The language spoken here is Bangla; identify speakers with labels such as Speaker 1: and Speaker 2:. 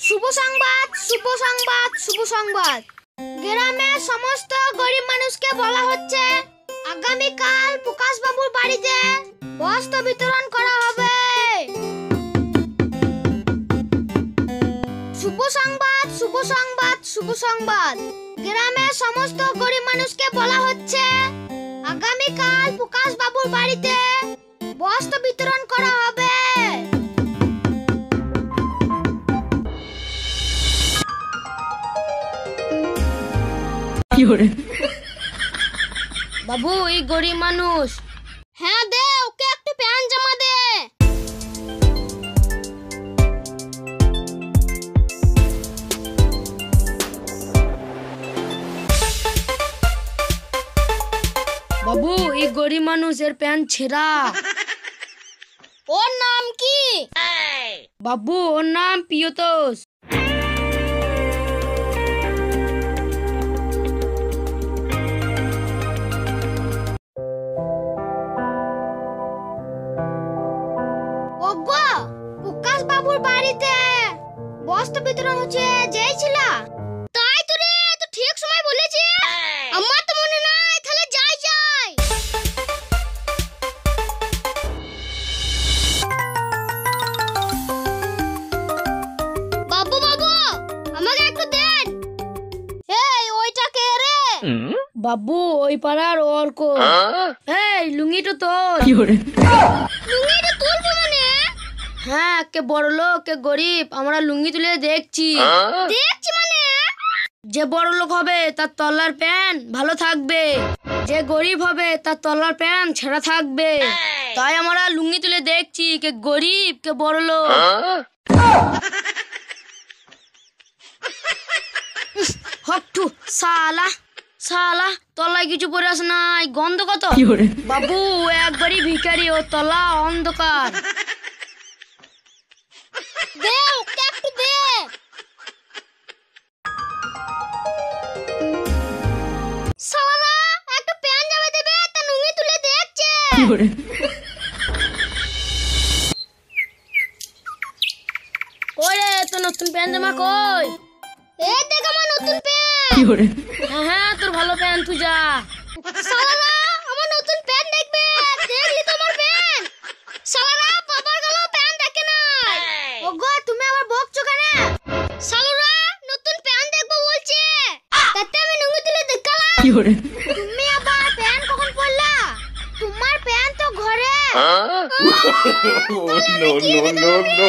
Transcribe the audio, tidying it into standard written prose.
Speaker 1: শুভ সংবাদ, শুভ সংবাদ, শুভ সংবাদ। গ্রামের সমস্ত গরিব মানুষকে বলা হচ্ছে আগামীকাল প্রকাশ বাবুর বাড়িতে বস্ত্র বিতরণ করা হবে। শুভ সংবাদ, শুভ সংবাদ, শুভ সংবাদ। গ্রামের সমস্ত গরিব মানুষকে বলা হচ্ছে আগামীকাল প্রকাশ বাবুর বাড়িতে বস্ত্র বিতরণ করা হবে। বাবু, এই গরিব মানুষ। হ্যাঁ দে, ওকে একটু প্যান্ট জামা দে। বাবু, এই গরিব মানুষের প্যান্ট ছেঁড়া। ওর নাম কি? বাবু, ওর নাম পিয়তোষ। প্রকাশ বাবুর বাড়িতে বস্ত্র বিতরণ হচ্ছে, যাইছিল? তাই তো রে, তো ঠিক সময় বলেছি। আমার তো মনে নাই, তাহলে যাই। বাবু বাবু, আমাকে একটু দেন। এই, ওইটা কে রে? বাবু, ওই পাড়ার অর্ক। এই, লুঙ্গিটা তোর। লুঙ্গিটা তুলবো মানে? হ্যাঁ, কে বড় লোক কে গরিব আমরা লুঙ্গি তুলে দেখছি। দেখছি মানে? যে বড় লোক হবে তার তলার প্যান্ট ভালো থাকবে, যে গরিব হবে তার তলার প্যান্ট ছেঁড়া থাকবে। তাই আমরা লুঙ্গি তুলে দেখছি কে গরিব কে বড় লোক। হট্টু শালা, শালা তলায় কিছু পরে আস নাই, গন্ধ কত। বাবু, একবারই ভিখারি, ও তলা অন্ধকার। দে, ওকে একটু দে। শালা একটা প্যান্ট জামা দেবে, তা লুঙ্গি তুলে দেখছে। কই রে, তো নতুন প্যান্ট জামা কই? এই দেখ আমার নতুন প্যান্ট। হ্যাঁ, তোর ভালো প্যান্ট, তুই যা। শালা আমার নতুন প্যান্ট দেখবে, দেখলি তোমার প্যান্ট? শালা বাবার গেল প্যান্ট দেখে না। ওগো, তুমি আবার বকছো কেন? শালা নতুন প্যান্ট দেখবো বলছে, তাতে আমি লুঙ্গি তুলে দেখালাম। তুমি আবার প্যান্ট কখন পরলা? তোমার প্যান্ট তো ঘরে। No no no no.